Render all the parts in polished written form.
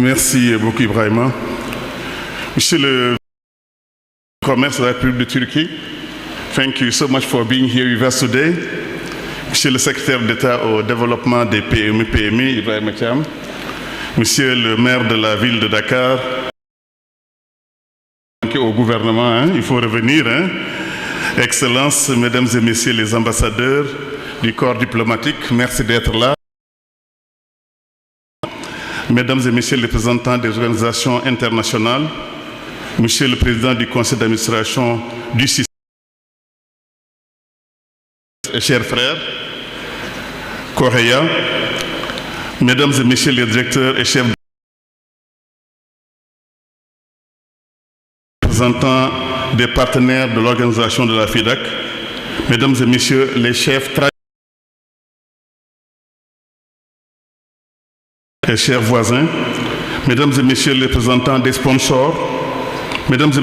Merci beaucoup, Ibrahima. Monsieur le commerce de la République de Turquie, thank you so much for being here with us today. Monsieur le secrétaire d'État au développement des PMI, Ibrahima Thiam. Monsieur le maire de la ville de Dakar, au gouvernement, hein, il faut revenir. Hein. Excellences, mesdames et messieurs les ambassadeurs du corps diplomatique, merci d'être là. Mesdames et messieurs les représentants des organisations internationales, monsieur le président du conseil d'administration du système, chers frères, Correa, mesdames et messieurs les directeurs et chefs représentants des partenaires de l'organisation de la FIDAK, mesdames et messieurs les chefs et chers voisins, mesdames et messieurs les représentants des sponsors, mesdames et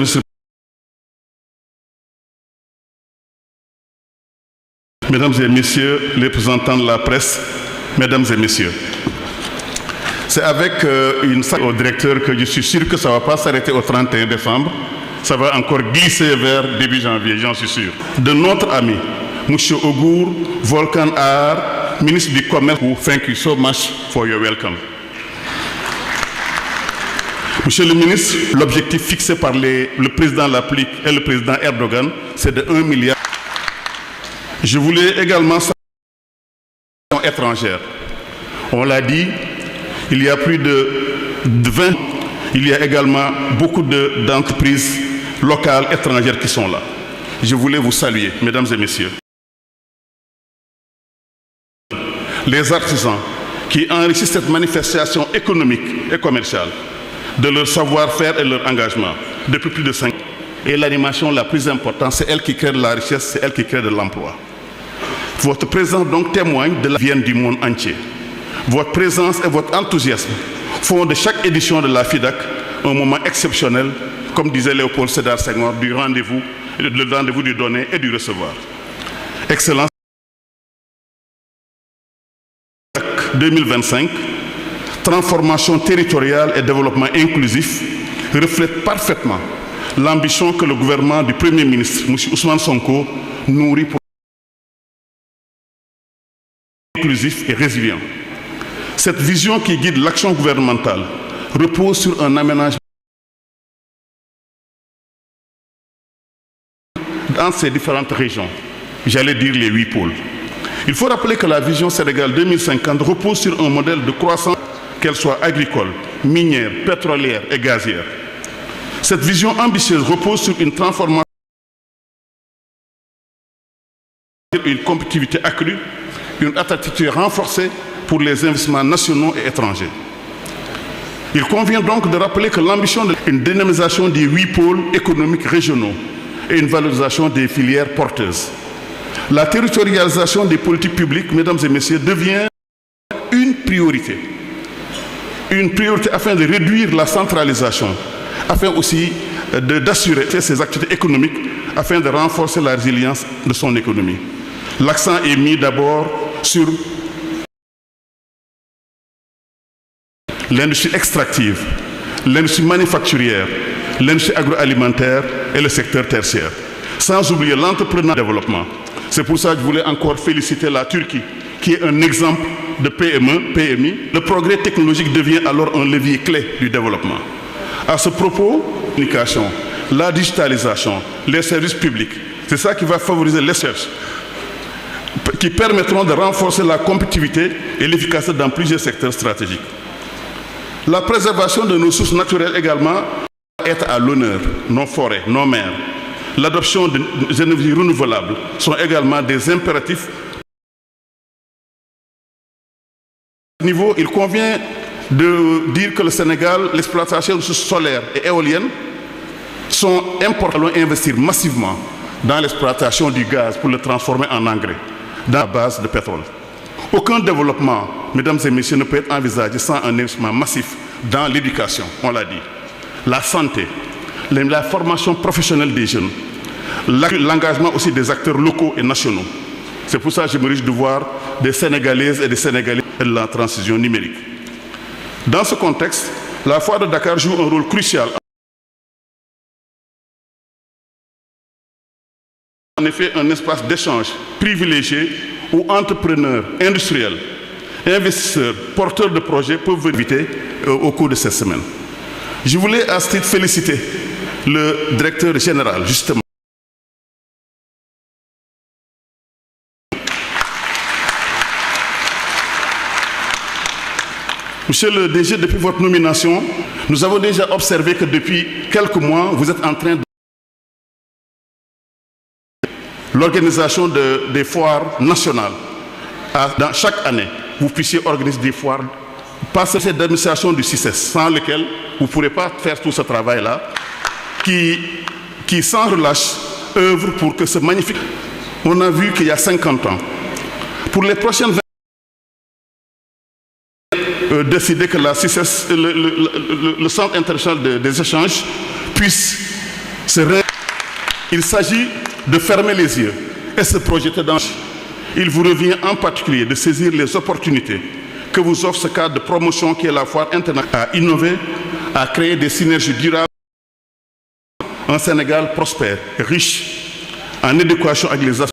messieurs les représentants de la presse, mesdames et messieurs. C'est avec une salle au directeur que je suis sûr que ça ne va pas s'arrêter au 31 décembre. Ça va encore glisser vers début janvier, j'en suis sûr. De notre ami, M. Ogur Volkan Ağar, ministre du Commerce, thank you so much for your welcome. Monsieur le ministre, l'objectif fixé par le président Laplik et le président Erdogan, c'est de 1 milliard. Je voulais également saluer étrangères. On l'a dit, il y a plus de 20. Il y a également beaucoup d'entreprises locales étrangères qui sont là. Je voulais vous saluer, mesdames et messieurs. Les artisans qui enrichissent cette manifestation économique et commerciale de leur savoir-faire et leur engagement depuis plus de 5 ans. Et l'animation la plus importante, c'est elle qui crée de la richesse, c'est elle qui crée de l'emploi. Votre présence donc témoigne de la vie du monde entier. Votre présence et votre enthousiasme font de chaque édition de la FIDAK un moment exceptionnel, comme disait Léopold Sédar Senghor, le rendez-vous du donner et du recevoir. Excellence 2025, transformation territoriale et développement inclusif reflète parfaitement l'ambition que le gouvernement du Premier ministre, M. Ousmane Sonko, nourrit pour inclusif et résilient. Cette vision qui guide l'action gouvernementale repose sur un aménagement dans ces différentes régions, j'allais dire les 8 pôles. Il faut rappeler que la vision Sénégal 2050 repose sur un modèle de croissance, qu'elle soit agricole, minière, pétrolière et gazière. Cette vision ambitieuse repose sur une transformation, une compétitivité accrue, une attractivité renforcée pour les investissements nationaux et étrangers. Il convient donc de rappeler que l'ambition d'une dynamisation des 8 pôles économiques régionaux et une valorisation des filières porteuses. La territorialisation des politiques publiques, mesdames et messieurs, devient une priorité. Une priorité afin de réduire la centralisation, afin aussi d'assurer ses activités économiques, afin de renforcer la résilience de son économie. L'accent est mis d'abord sur l'industrie extractive, l'industrie manufacturière, l'industrie agroalimentaire et le secteur tertiaire, sans oublier l'entrepreneuriat et le développement. C'est pour ça que je voulais encore féliciter la Turquie, qui est un exemple de PMI. Le progrès technologique devient alors un levier clé du développement. À ce propos, la communication, la digitalisation, les services publics, c'est ça qui va favoriser les recherches, qui permettront de renforcer la compétitivité et l'efficacité dans plusieurs secteurs stratégiques. La préservation de nos sources naturelles également est à l'honneur. Nos forêts, nos mers, l'adoption d'énergies renouvelables sont également des impératifs. À ce niveau, il convient de dire que le Sénégal, l'exploitation de sources solaires et éoliennes sont importantes. Nous allons investir massivement dans l'exploitation du gaz pour le transformer en engrais, dans la base de pétrole. Aucun développement, mesdames et messieurs, ne peut être envisagé sans un investissement massif dans l'éducation, on l'a dit, la santé, la formation professionnelle des jeunes, l'engagement aussi des acteurs locaux et nationaux. C'est pour ça que je me réjouis de voir des Sénégalaises et des Sénégalais de la transition numérique. Dans ce contexte, La foire de Dakar joue un rôle crucial. En effet, un espace d'échange privilégié où entrepreneurs, industriels, investisseurs, porteurs de projets peuvent visiter au cours de cette semaine. Je voulais à ce titre féliciter le directeur général, justement. Monsieur le DG, depuis votre nomination, nous avons déjà observé que depuis quelques mois, vous êtes en train de l'organisation des foires nationales. Dans chaque année, vous puissiez organiser des foires, pas cette d'administration du CICES, sans lequel vous ne pourrez pas faire tout ce travail-là, qui sans relâche œuvre pour que ce magnifique... On a vu qu'il y a 50 ans. Pour les prochaines 20 décider que la CICES, le Centre international des échanges puisse se réunir. Il s'agit de fermer les yeux et se projeter dans... Il vous revient en particulier de saisir les opportunités que vous offre ce cadre de promotion qui est la foire internationale, à innover, à créer des synergies durables, un Sénégal prospère, riche, en éducation avec les aspects